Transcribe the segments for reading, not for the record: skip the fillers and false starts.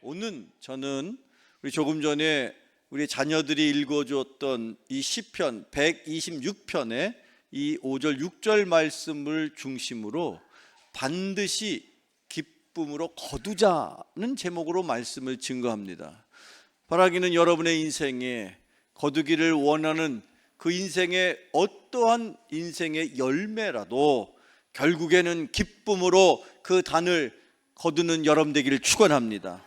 오늘 저는 우리 조금 전에 우리 자녀들이 읽어주었던 이 시편 126편의 이 5절 6절 말씀을 중심으로 반드시 기쁨으로 거두자는 제목으로 말씀을 증거합니다. 바라기는 여러분의 인생에 거두기를 원하는 그 인생의 어떠한 인생의 열매라도 결국에는 기쁨으로 그 단을 거두는 여러분 되기를 축원합니다.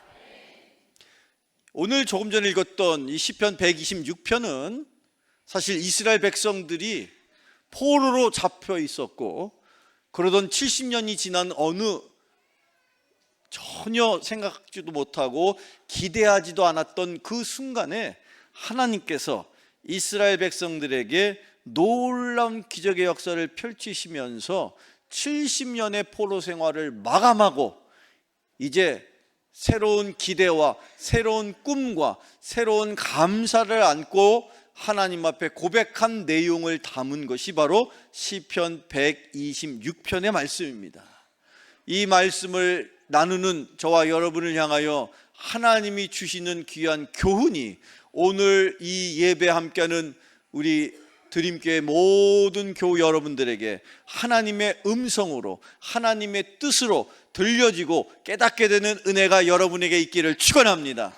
오늘 조금 전에 읽었던 이 시편 126편은 사실 이스라엘 백성들이 포로로 잡혀 있었고 그러던 70년이 지난 어느 전혀 생각지도 못하고 기대하지도 않았던 그 순간에 하나님께서 이스라엘 백성들에게 놀라운 기적의 역사를 펼치시면서 70년의 포로 생활을 마감하고 이제 새로운 기대와 새로운 꿈과 새로운 감사를 안고 하나님 앞에 고백한 내용을 담은 것이 바로 시편 126편의 말씀입니다. 이 말씀을 나누는 저와 여러분을 향하여 하나님이 주시는 귀한 교훈이 오늘 이 예배 함께하는 우리 드림교회 모든 교우 여러분들에게 하나님의 음성으로 하나님의 뜻으로 들려지고 깨닫게 되는 은혜가 여러분에게 있기를 축원합니다.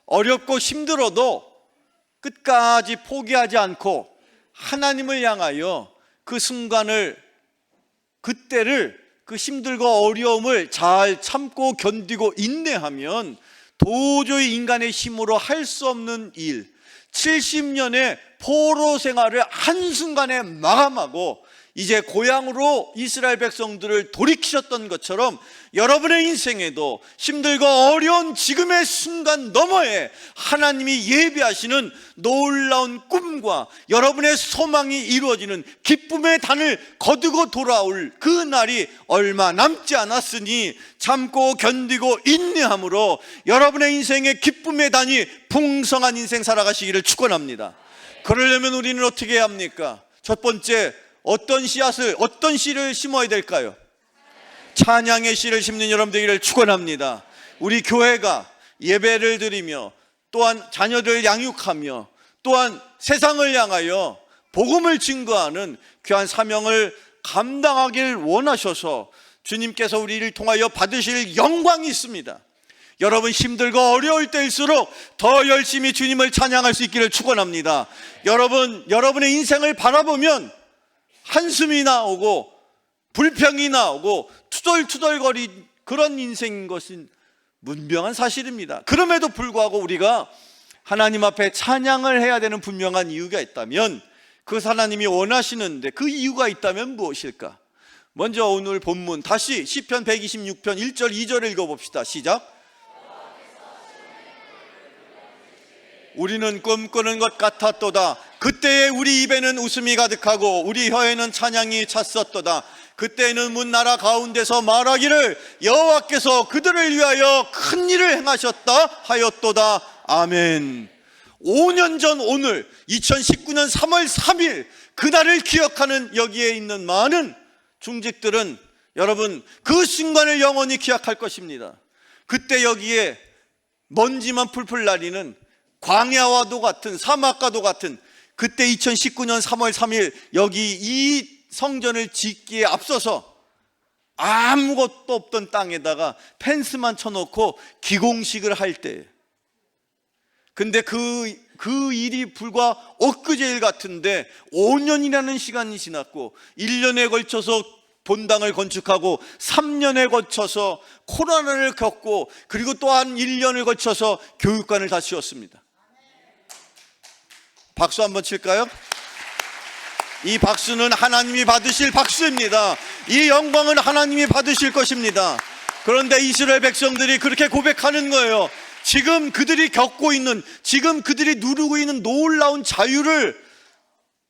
어렵고 힘들어도 끝까지 포기하지 않고 하나님을 향하여 그 순간을 그때를 그 힘들고 어려움을 잘 참고 견디고 인내하면 도저히 인간의 힘으로 할 수 없는 일 70년의 포로 생활을 한순간에 마감하고 이제 고향으로 이스라엘 백성들을 돌이키셨던 것처럼 여러분의 인생에도 힘들고 어려운 지금의 순간 너머에 하나님이 예비하시는 놀라운 꿈과 여러분의 소망이 이루어지는 기쁨의 단을 거두고 돌아올 그 날이 얼마 남지 않았으니 참고 견디고 인내함으로 여러분의 인생의 기쁨의 단이 풍성한 인생 살아가시기를 축원합니다. 그러려면 우리는 어떻게 해야 합니까? 첫 번째, 어떤 씨앗을, 어떤 씨를 심어야 될까요? 찬양의 씨를 심는 여러분 되기를 축원합니다. 우리 교회가 예배를 드리며 또한 자녀들 양육하며 또한 세상을 향하여 복음을 증거하는 귀한 사명을 감당하길 원하셔서 주님께서 우리를 통하여 받으실 영광이 있습니다. 여러분 힘들고 어려울 때일수록 더 열심히 주님을 찬양할 수 있기를 축원합니다. 여러분의 인생을 바라보면 한숨이 나오고 불평이 나오고 투덜투덜거린 그런 인생인 것은 분명한 사실입니다. 그럼에도 불구하고 우리가 하나님 앞에 찬양을 해야 되는 분명한 이유가 있다면 그 하나님이 원하시는데 그 이유가 있다면 무엇일까? 먼저 오늘 본문 다시 시편 126편 1절 2절을 읽어봅시다. 시작. 우리는 꿈꾸는 것 같았도다. 그때에 우리 입에는 웃음이 가득하고 우리 혀에는 찬양이 찼었도다. 그때는 문 나라 가운데서 말하기를 여호와께서 그들을 위하여 큰 일을 행하셨다 하였도다. 아멘. 5년 전 오늘 2019년 3월 3일 그날을 기억하는 여기에 있는 많은 중직들은 여러분 그 순간을 영원히 기억할 것입니다. 그때 여기에 먼지만 풀풀 나리는 광야와도 같은 사막과도 같은 그때 2019년 3월 3일 여기 이 성전을 짓기에 앞서서 아무것도 없던 땅에다가 펜스만 쳐놓고 기공식을 할 때 근데 그 일이 불과 엊그제일 같은데 5년이라는 시간이 지났고 1년에 걸쳐서 본당을 건축하고 3년에 거쳐서 코로나를 겪고 그리고 또한 1년을 거쳐서 교육관을 다 지었습니다. 박수 한번 칠까요? 이 박수는 하나님이 받으실 박수입니다. 이 영광은 하나님이 받으실 것입니다. 그런데 이스라엘 백성들이 그렇게 고백하는 거예요. 지금 그들이 겪고 있는, 지금 그들이 누리고 있는 놀라운 자유를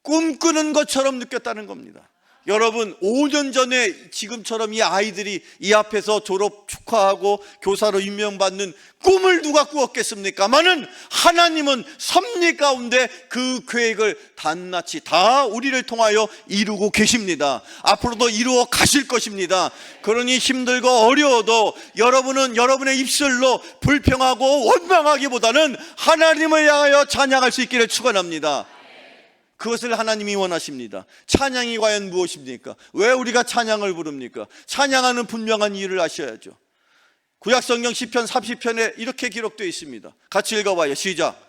꿈꾸는 것처럼 느꼈다는 겁니다. 여러분 5년 전에 지금처럼 이 아이들이 이 앞에서 졸업 축하하고 교사로 임명받는 꿈을 누가 꾸었겠습니까마는 하나님은 섭리 가운데 그 계획을 낱낱이 다 우리를 통하여 이루고 계십니다. 앞으로도 이루어 가실 것입니다. 그러니 힘들고 어려워도 여러분은 여러분의 입술로 불평하고 원망하기보다는 하나님을 향하여 찬양할 수 있기를 축원합니다. 그것을 하나님이 원하십니다. 찬양이 과연 무엇입니까? 왜 우리가 찬양을 부릅니까? 찬양하는 분명한 이유를 아셔야죠. 구약성경 시편 30편에 이렇게 기록되어 있습니다. 같이 읽어봐요. 시작.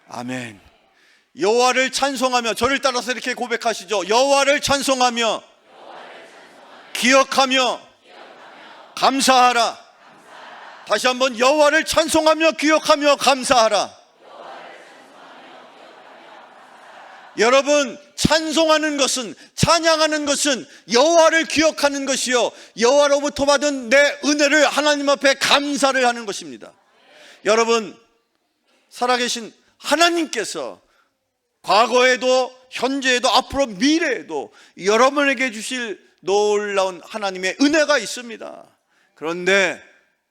아멘. 여호와를 찬송하며, 저를 따라서 이렇게 고백하시죠. 여호와를 찬송하며 기억하며 감사하라. 다시 한번 여호와를 찬송하며 기억하며 감사하라. 여러분, 찬송하는 것은, 찬양하는 것은 여호와를 기억하는 것이요, 여호와로부터 받은 내 은혜를 하나님 앞에 감사를 하는 것입니다. 여러분, 살아계신 하나님께서 과거에도 현재에도 앞으로 미래에도 여러분에게 주실 놀라운 하나님의 은혜가 있습니다. 그런데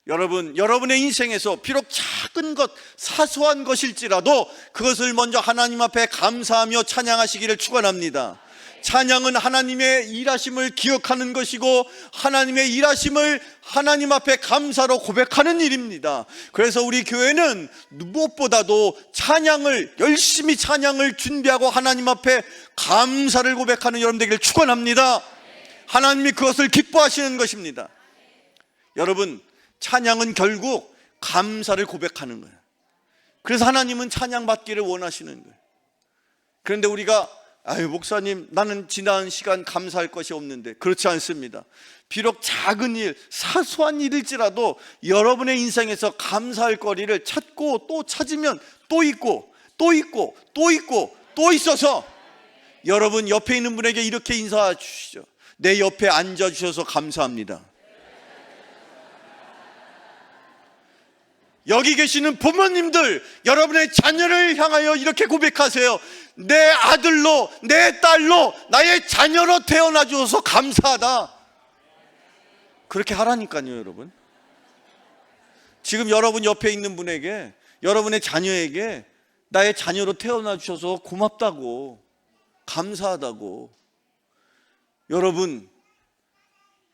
여러분, 여러분의 인생에서 비록 작은 것, 사소한 것일지라도 그것을 먼저 하나님 앞에 감사하며 찬양하시기를 축원합니다. 찬양은 하나님의 일하심을 기억하는 것이고 하나님의 일하심을 하나님 앞에 감사로 고백하는 일입니다. 그래서 우리 교회는 무엇보다도 찬양을, 열심히 찬양을 준비하고 하나님 앞에 감사를 고백하는 여러분 되기를 축원합니다. 하나님이 그것을 기뻐하시는 것입니다. 여러분, 찬양은 결국 감사를 고백하는 거예요. 그래서 하나님은 찬양받기를 원하시는 거예요. 그런데 우리가 아유 목사님, 나는 지난 시간 감사할 것이 없는데, 그렇지 않습니다. 비록 작은 일, 사소한 일일지라도 여러분의 인생에서 감사할 거리를 찾고 또 찾으면 또 있고 또 있고 또 있고 또 있어서 여러분 옆에 있는 분에게 이렇게 인사해 주시죠. 내 옆에 앉아주셔서 감사합니다. 여기 계시는 부모님들, 여러분의 자녀를 향하여 이렇게 고백하세요. 내 아들로, 내 딸로, 나의 자녀로 태어나 주셔서 감사하다. 그렇게 하라니까요, 여러분. 지금 여러분 옆에 있는 분에게, 여러분의 자녀에게 나의 자녀로 태어나 주셔서 고맙다고, 감사하다고. 여러분,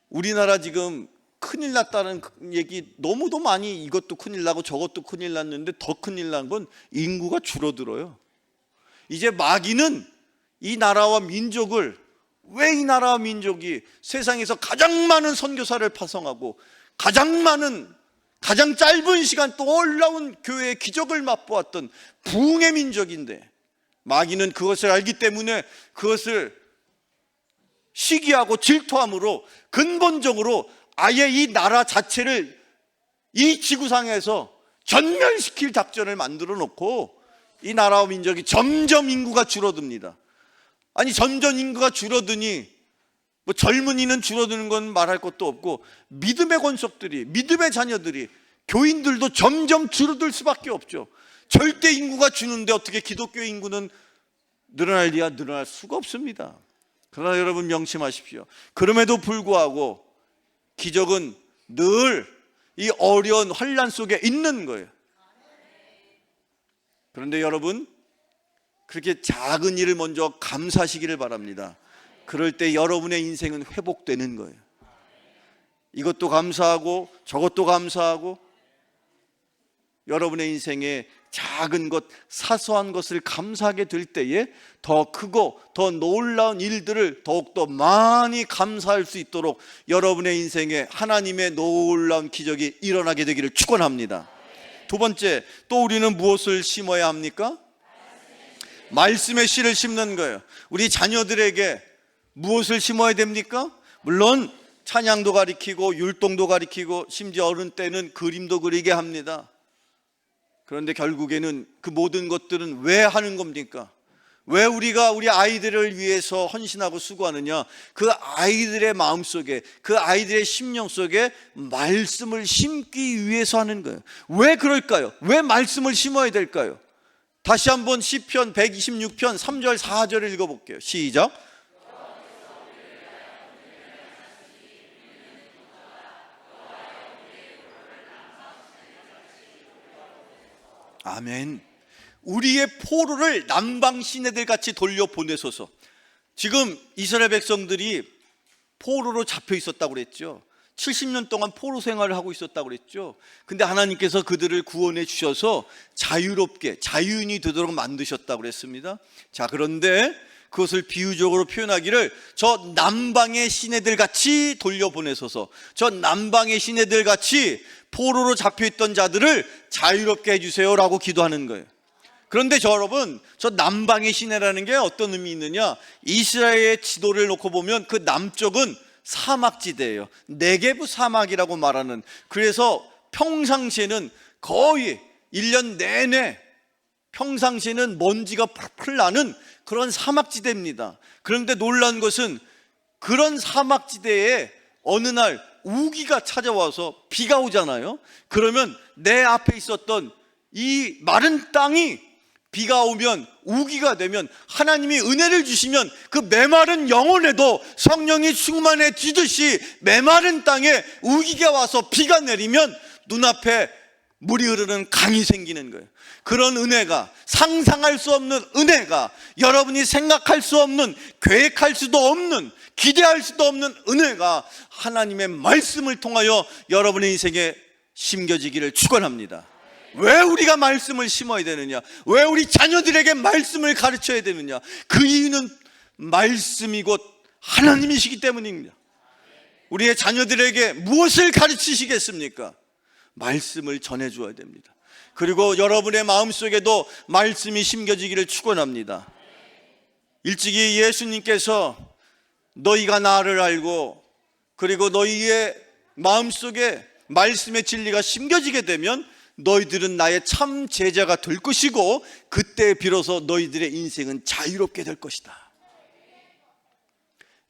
우리나라 지금 큰일 났다는 얘기 너무도 많이, 이것도 큰일 나고 저것도 큰일 났는데 더 큰일 난 건 인구가 줄어들어요. 이제 마귀는 이 나라와 민족을, 왜 이 나라와 민족이 세상에서 가장 많은 선교사를 파송하고 가장 짧은 시간 또 올라온 교회의 기적을 맛보았던 부흥의 민족인데, 마귀는 그것을 알기 때문에 그것을 시기하고 질투함으로 근본적으로 아예 이 나라 자체를 이 지구상에서 전멸시킬 작전을 만들어 놓고 이 나라와 민족이 점점 인구가 줄어듭니다. 아니, 점점 인구가 줄어드니 뭐 젊은이는 줄어드는 건 말할 것도 없고, 믿음의 권속들이, 믿음의 자녀들이, 교인들도 점점 줄어들 수밖에 없죠. 절대 인구가 주는데 어떻게 기독교 인구는 늘어날 리야 늘어날 수가 없습니다. 그러나 여러분 명심하십시오. 그럼에도 불구하고 기적은 늘 이 어려운 환난 속에 있는 거예요. 그런데 여러분, 그렇게 작은 일을 먼저 감사하시기를 바랍니다. 그럴 때 여러분의 인생은 회복되는 거예요. 이것도 감사하고 저것도 감사하고, 여러분의 인생에 작은 것, 사소한 것을 감사하게 될 때에 더 크고 더 놀라운 일들을 더욱더 많이 감사할 수 있도록 여러분의 인생에 하나님의 놀라운 기적이 일어나게 되기를 축원합니다. 두 번째, 또 우리는 무엇을 심어야 합니까? 말씀의 씨를 심는 거예요. 우리 자녀들에게 무엇을 심어야 됩니까? 물론 찬양도 가리키고 율동도 가리키고 심지어 어른 때는 그림도 그리게 합니다. 그런데 결국에는 그 모든 것들은 왜 하는 겁니까? 왜 우리가 우리 아이들을 위해서 헌신하고 수고하느냐? 그 아이들의 마음속에, 그 아이들의 심령 속에 말씀을 심기 위해서 하는 거예요. 왜 그럴까요? 왜 말씀을 심어야 될까요? 다시 한번 시편 126편 3절 4절을 읽어볼게요. 시작. 아멘. 우리의 포로를 남방 시내들 같이 돌려보내소서. 지금 이스라엘 백성들이 포로로 잡혀 있었다고 그랬죠. 70년 동안 포로 생활을 하고 있었다고 그랬죠. 근데 하나님께서 그들을 구원해 주셔서 자유롭게 자유인이 되도록 만드셨다고 그랬습니다. 자, 그런데 그것을 비유적으로 표현하기를 저 남방의 시내들 같이 돌려보내소서. 저 남방의 시내들 같이 포로로 잡혀있던 자들을 자유롭게 해주세요 라고 기도하는 거예요. 그런데 여러분, 저 남방의 시내라는 게 어떤 의미 있느냐, 이스라엘의 지도를 놓고 보면 그 남쪽은 사막지대예요. 네게브 사막이라고 말하는, 그래서 평상시에는 거의 1년 내내 평상시에는 먼지가 풀풀 나는 그런 사막지대입니다. 그런데 놀라운 것은 그런 사막지대에 어느 날 우기가 찾아와서 비가 오잖아요. 그러면 내 앞에 있었던 이 마른 땅이 비가 오면, 우기가 되면, 하나님이 은혜를 주시면 그 메마른 영혼에도 성령이 충만해 지듯이 메마른 땅에 우기가 와서 비가 내리면 눈앞에 물이 흐르는 강이 생기는 거예요. 그런 은혜가, 상상할 수 없는 은혜가, 여러분이 생각할 수 없는, 계획할 수도 없는, 기대할 수도 없는 은혜가 하나님의 말씀을 통하여 여러분의 인생에 심겨지기를 축원합니다. 왜 우리가 말씀을 심어야 되느냐? 왜 우리 자녀들에게 말씀을 가르쳐야 되느냐? 그 이유는 말씀이 곧 하나님이시기 때문입니다. 우리의 자녀들에게 무엇을 가르치시겠습니까? 말씀을 전해줘야 됩니다. 그리고 여러분의 마음속에도 말씀이 심겨지기를 축원합니다. 일찍이 예수님께서 너희가 나를 알고 그리고 너희의 마음속에 말씀의 진리가 심겨지게 되면 너희들은 나의 참 제자가 될 것이고 그때 비로소 너희들의 인생은 자유롭게 될 것이다.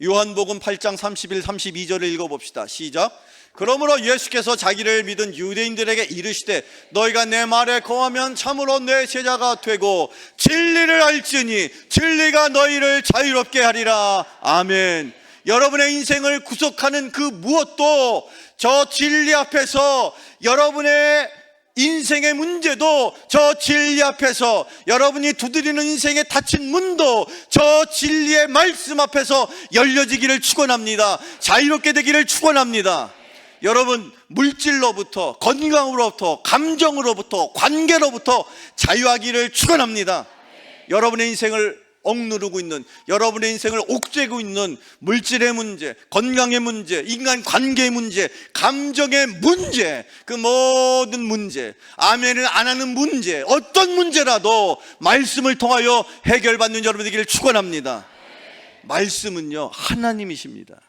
요한복음 8장 31, 32절을 읽어봅시다. 시작. 그러므로 예수께서 자기를 믿은 유대인들에게 이르시되 너희가 내 말에 거하면 참으로 내 제자가 되고 진리를 알지니 진리가 너희를 자유롭게 하리라. 아멘. 여러분의 인생을 구속하는 그 무엇도 저 진리 앞에서, 여러분의 인생의 문제도 저 진리 앞에서, 여러분이 두드리는 인생의 닫힌 문도 저 진리의 말씀 앞에서 열려지기를 축원합니다. 자유롭게 되기를 축원합니다. 여러분, 물질로부터, 건강으로부터, 감정으로부터, 관계로부터 자유하기를 축원합니다. 여러분의 인생을 억누르고 있는, 여러분의 인생을 옥죄고 있는 물질의 문제, 건강의 문제, 인간 관계의 문제, 감정의 문제, 그 모든 문제, 아멘을 안 하는 문제, 어떤 문제라도 말씀을 통하여 해결받는 여러분 되기를 축원합니다. 말씀은요, 하나님이십니다.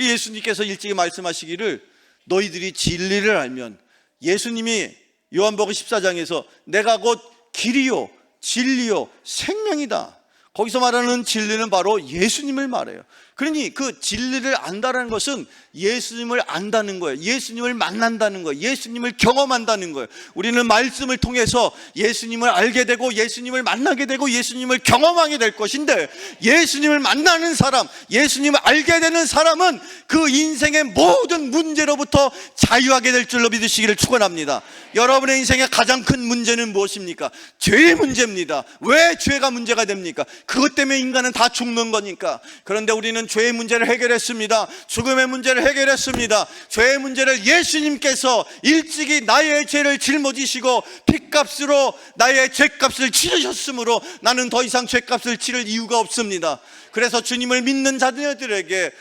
예수님께서 일찍이 말씀하시기를 너희들이 진리를 알면, 예수님이 요한복음 14장에서 내가 곧 길이요 진리요 생명이다. 거기서 말하는 진리는 바로 예수님을 말해요. 그러니 그 진리를 안다는 것은 예수님을 안다는 거예요. 예수님을 만난다는 거예요. 예수님을 경험한다는 거예요. 우리는 말씀을 통해서 예수님을 알게 되고 예수님을 만나게 되고 예수님을 경험하게 될 것인데, 예수님을 만나는 사람, 예수님을 알게 되는 사람은 그 인생의 모든 문제로부터 자유하게 될 줄로 믿으시기를 축원합니다. 여러분의 인생의 가장 큰 문제는 무엇입니까? 죄의 문제입니다. 왜 죄가 문제가 됩니까? 그것 때문에 인간은 다 죽는 거니까. 그런데 우리는 죄의 문제를 해결했습니다. 죽음의 문제를 해결했습니다. 죄의 문제를 예수님께서 일찍이 나의 죄를 짊어지시고 핏값으로 나의 죄값을 치르셨으므로 나는 더 이상 죄값을 치를 이유가 없습니다. 그래서 주님을 믿는 자들에게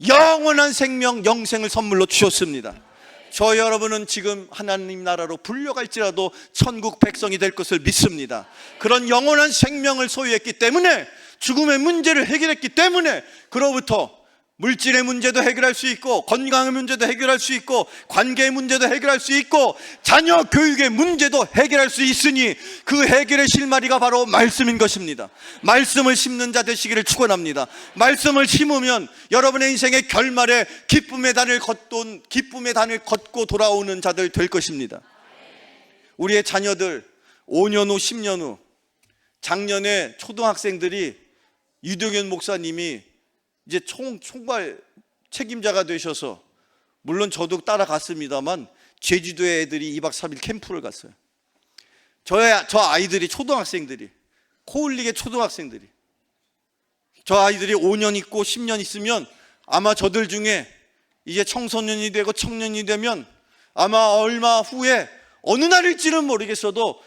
영원한 생명, 영생을 선물로 주셨습니다. 저 여러분은 지금 하나님 나라로 불려갈지라도 천국 백성이 될 것을 믿습니다. 그런 영원한 생명을 소유했기 때문에, 죽음의 문제를 해결했기 때문에, 그로부터 물질의 문제도 해결할 수 있고, 건강의 문제도 해결할 수 있고, 관계의 문제도 해결할 수 있고, 자녀 교육의 문제도 해결할 수 있으니 그 해결의 실마리가 바로 말씀인 것입니다. 말씀을 심는 자 되시기를 축원합니다. 말씀을 심으면 여러분의 인생의 결말에 기쁨의 단을 걷고 돌아오는 자들 될 것입니다. 우리의 자녀들, 5년 후, 10년 후, 작년에 초등학생들이 유동현 목사님이 이제 총괄 책임자가 되셔서, 물론 저도 따라갔습니다만 제주도에 애들이 2박 3일 캠프를 갔어요. 저 아이들이, 초등학생들이, 코울릭의 초등학생들이, 저 아이들이 5년 있고 10년 있으면 아마 저들 중에 이제 청소년이 되고 청년이 되면 아마 얼마 후에 어느 날일지는 모르겠어도,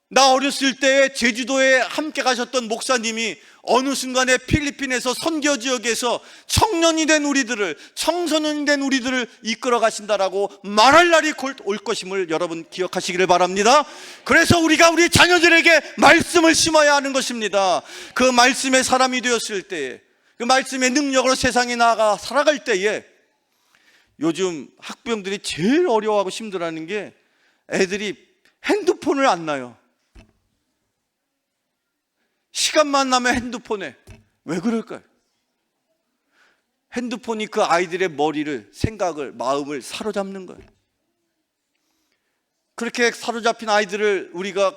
나 어렸을 때 제주도에 함께 가셨던 목사님이 어느 순간에 필리핀에서 선교 지역에서 청년이 된 우리들을, 청소년이 된 우리들을 이끌어 가신다라고 말할 날이 올 것임을 여러분 기억하시기를 바랍니다. 그래서 우리가 우리 자녀들에게 말씀을 심어야 하는 것입니다. 그 말씀의 사람이 되었을 때에, 그 말씀의 능력으로 세상에 나아가 살아갈 때에, 요즘 학부형들이 제일 어려워하고 힘들어하는 게 애들이 핸드폰을 안 놔요. 시간만 나면 핸드폰에. 왜 그럴까요? 핸드폰이 그 아이들의 머리를, 생각을, 마음을 사로잡는 거예요. 그렇게 사로잡힌 아이들을 우리가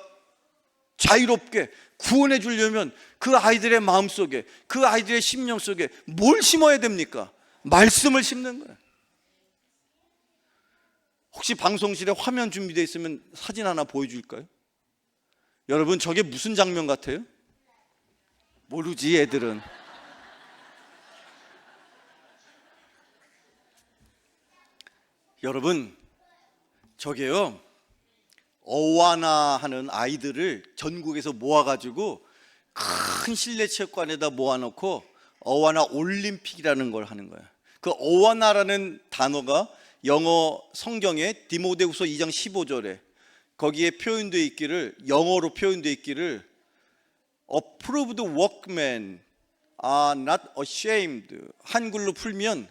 자유롭게 구원해 주려면 그 아이들의 마음속에, 그 아이들의 심령 속에 뭘 심어야 됩니까? 말씀을 심는 거예요. 혹시 방송실에 화면 준비되어 있으면 사진 하나 보여줄까요? 여러분, 저게 무슨 장면 같아요? 모르지, 애들은. 여러분, 저게요, 어와나 하는 아이들을 전국에서 모아가지고 큰 실내 체육관에다 모아놓고 어와나 올림픽이라는 걸 하는 거예요. 그 어와나라는 단어가 영어 성경에 디모데후서 2장 15절에 거기에 표현되어 있기를, 영어로 표현되어 있기를 approved workmen are not ashamed, 한글로 풀면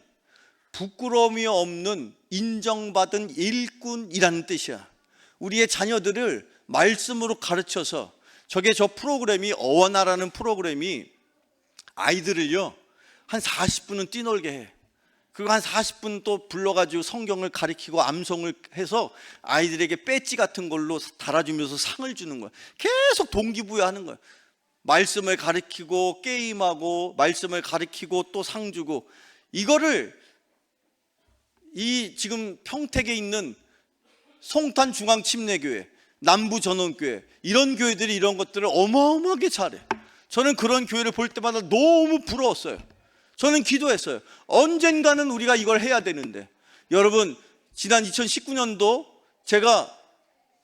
부끄러움이 없는 인정받은 일꾼이라는 뜻이야. 우리의 자녀들을 말씀으로 가르쳐서, 저 프로그램이, 어원하라는 프로그램이 아이들을요 한 40분은 뛰놀게 해. 그리고 한 40분 또 불러가지고 성경을 가르치고 암송을 해서 아이들에게 배지 같은 걸로 달아주면서 상을 주는 거야. 계속 동기부여하는 거야. 말씀을 가르치고 게임하고, 말씀을 가르치고 또 상 주고. 이거를 이 지금 평택에 있는 송탄중앙침례교회, 남부전원교회, 이런 교회들이 이런 것들을 어마어마하게 잘해. 저는 그런 교회를 볼 때마다 너무 부러웠어요. 저는 기도했어요. 언젠가는 우리가 이걸 해야 되는데. 여러분, 지난 2019년도 제가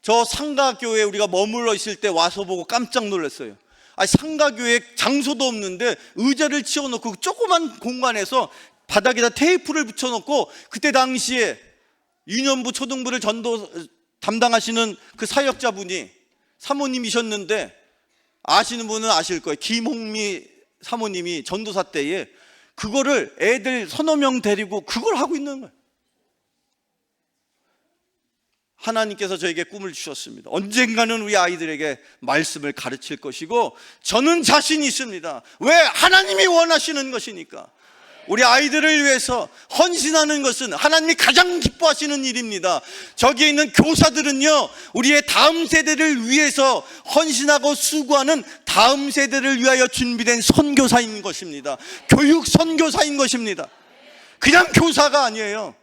저 상가교회에 우리가 머물러 있을 때 와서 보고 깜짝 놀랐어요. 상가교회 장소도 없는데 의자를 치워놓고 그 조그만 공간에서 바닥에다 테이프를 붙여놓고, 그때 당시에 유년부 초등부를 담당하시는 그 사역자분이 사모님이셨는데, 아시는 분은 아실 거예요. 김홍미 사모님이 전도사 때에 그거를 애들 서너 명 데리고 그걸 하고 있는 거예요. 하나님께서 저에게 꿈을 주셨습니다. 언젠가는 우리 아이들에게 말씀을 가르칠 것이고, 저는 자신이 있습니다. 왜? 하나님이 원하시는 것이니까. 우리 아이들을 위해서 헌신하는 것은 하나님이 가장 기뻐하시는 일입니다. 저기에 있는 교사들은요, 우리의 다음 세대를 위해서 헌신하고 수고하는 다음 세대를 위하여 준비된 선교사인 것입니다. 교육 선교사인 것입니다. 그냥 교사가 아니에요.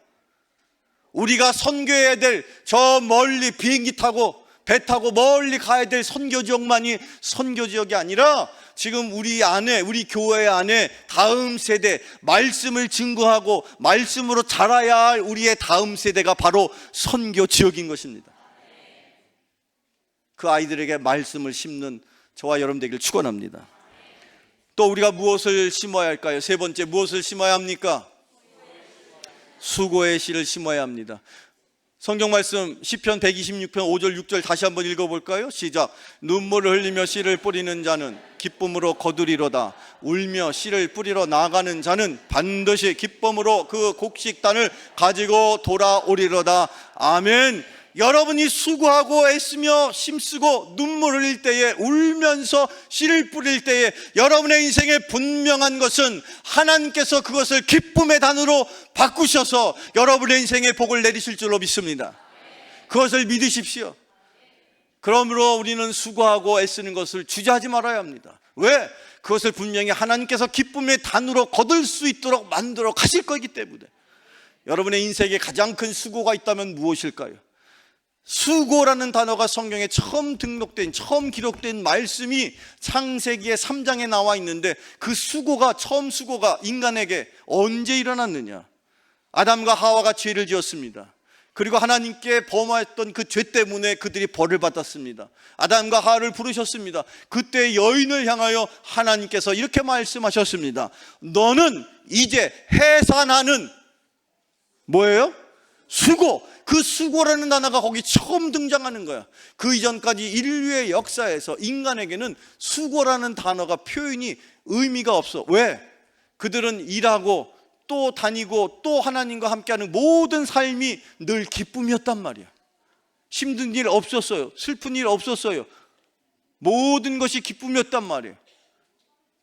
우리가 선교해야 될 저 멀리 비행기 타고 배 타고 멀리 가야 될 선교 지역만이 선교 지역이 아니라, 지금 우리 안에, 우리 교회 안에 다음 세대, 말씀을 증거하고 말씀으로 자라야 할 우리의 다음 세대가 바로 선교 지역인 것입니다. 그 아이들에게 말씀을 심는 저와 여러분 되기를 축원합니다. 또 우리가 무엇을 심어야 할까요? 세 번째, 무엇을 심어야 합니까? 수고의 씨를 심어야 합니다. 성경 말씀 시편 126편 5절 6절 다시 한번 읽어볼까요? 시작. 눈물을 흘리며 씨를 뿌리는 자는 기쁨으로 거두리로다. 울며 씨를 뿌리러 나가는 자는 반드시 기쁨으로 그 곡식단을 가지고 돌아오리로다. 아멘. 여러분이 수고하고 애쓰며 힘쓰고 눈물 흘릴 때에, 울면서 씨를 뿌릴 때에, 여러분의 인생에 분명한 것은 하나님께서 그것을 기쁨의 단으로 바꾸셔서 여러분의 인생에 복을 내리실 줄로 믿습니다. 그것을 믿으십시오. 그러므로 우리는 수고하고 애쓰는 것을 주저하지 말아야 합니다. 왜? 그것을 분명히 하나님께서 기쁨의 단으로 거둘 수 있도록 만들어 가실 거기 때문에. 여러분의 인생에 가장 큰 수고가 있다면 무엇일까요? 수고라는 단어가 성경에 처음 기록된 말씀이 창세기의 3장에 나와 있는데, 그 처음 수고가 인간에게 언제 일어났느냐? 아담과 하와가 죄를 지었습니다. 그리고 하나님께 범하였던 그 죄 때문에 그들이 벌을 받았습니다. 아담과 하와를 부르셨습니다. 그때 여인을 향하여 하나님께서 이렇게 말씀하셨습니다. 너는 이제 해산하는 뭐예요? 수고. 그 수고라는 단어가 거기 처음 등장하는 거야. 그 이전까지 인류의 역사에서 인간에게는 수고라는 단어가 표현이 의미가 없어. 왜? 그들은 일하고 또 다니고 또 하나님과 함께하는 모든 삶이 늘 기쁨이었단 말이야. 힘든 일 없었어요. 슬픈 일 없었어요. 모든 것이 기쁨이었단 말이에요.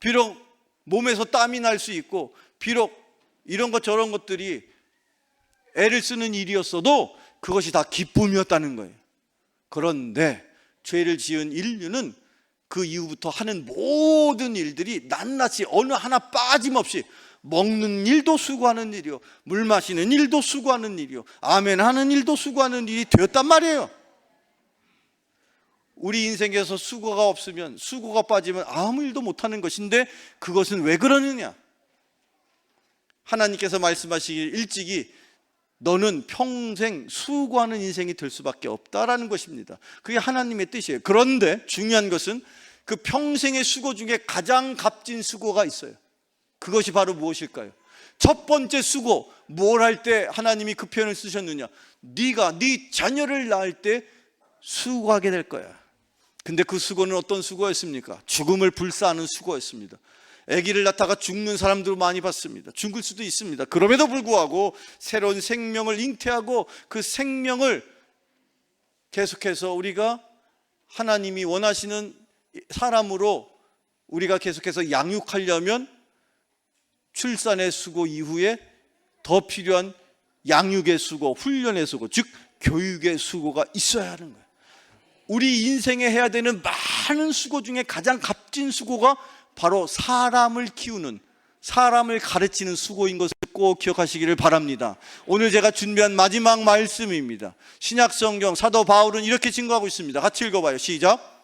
비록 몸에서 땀이 날 수 있고, 비록 이런 것 저런 것들이 애를 쓰는 일이었어도 그것이 다 기쁨이었다는 거예요. 그런데 죄를 지은 인류는 그 이후부터 하는 모든 일들이 낱낱이 어느 하나 빠짐없이, 먹는 일도 수고하는 일이요, 물 마시는 일도 수고하는 일이요, 아멘 하는 일도 수고하는 일이 되었단 말이에요. 우리 인생에서 수고가 없으면, 수고가 빠지면 아무 일도 못하는 것인데, 그것은 왜 그러느냐? 하나님께서 말씀하시길 일찍이 너는 평생 수고하는 인생이 될 수밖에 없다라는 것입니다. 그게 하나님의 뜻이에요. 그런데 중요한 것은 그 평생의 수고 중에 가장 값진 수고가 있어요. 그것이 바로 무엇일까요? 첫 번째 수고, 뭘 할 때 하나님이 그 표현을 쓰셨느냐? 네가 네 자녀를 낳을 때 수고하게 될 거야. 근데 그 수고는 어떤 수고였습니까? 죽음을 불사하는 수고였습니다. 아기를 낳다가 죽는 사람들 많이 봤습니다. 죽을 수도 있습니다. 그럼에도 불구하고 새로운 생명을 잉태하고 그 생명을 계속해서 우리가 하나님이 원하시는 사람으로 우리가 계속해서 양육하려면 출산의 수고 이후에 더 필요한 양육의 수고, 훈련의 수고, 즉 교육의 수고가 있어야 하는 거예요. 우리 인생에 해야 되는 많은 수고 중에 가장 값진 수고가 바로 사람을 키우는, 사람을 가르치는 수고인 것을 꼭 기억하시기를 바랍니다. 오늘 제가 준비한 마지막 말씀입니다. 신약성경 사도 바울은 이렇게 증거하고 있습니다. 같이 읽어봐요. 시작.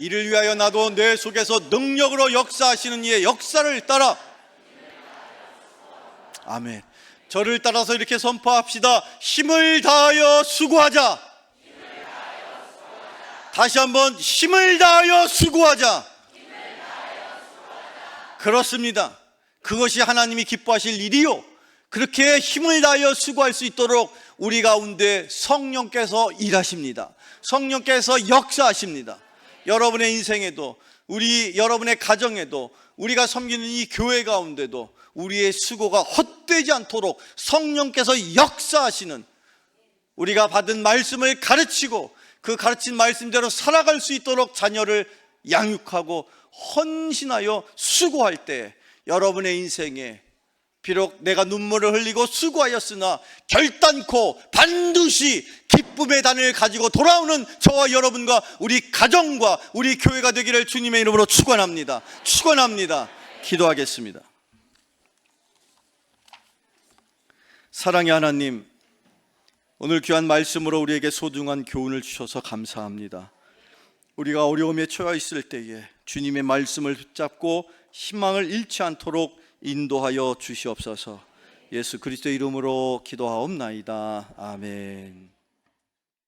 이를 위하여 나도 내 속에서 능력으로 역사하시는 이의 역사를 따라, 아멘. 저를 따라서 이렇게 선포합시다. 힘을 다하여 수고하자. 다시 한번 힘을 다하여 수고하자. 그렇습니다. 그것이 하나님이 기뻐하실 일이요, 그렇게 힘을 다하여 수고할 수 있도록 우리 가운데 성령께서 일하십니다. 성령께서 역사하십니다. 여러분의 인생에도, 여러분의 가정에도, 우리가 섬기는 이 교회 가운데도 우리의 수고가 헛되지 않도록 성령께서 역사하시는, 우리가 받은 말씀을 가르치고 그 가르친 말씀대로 살아갈 수 있도록 자녀를 양육하고 헌신하여 수고할 때, 여러분의 인생에 비록 내가 눈물을 흘리고 수고하였으나 결단코 반드시 기쁨의 단을 가지고 돌아오는 저와 여러분과 우리 가정과 우리 교회가 되기를 주님의 이름으로 축원합니다. 축원합니다. 기도하겠습니다. 사랑의 하나님, 오늘 귀한 말씀으로 우리에게 소중한 교훈을 주셔서 감사합니다. 우리가 어려움에 처해 있을 때에 주님의 말씀을 붙잡고 희망을 잃지 않도록 인도하여 주시옵소서. 예수 그리스도의 이름으로 기도하옵나이다. 아멘.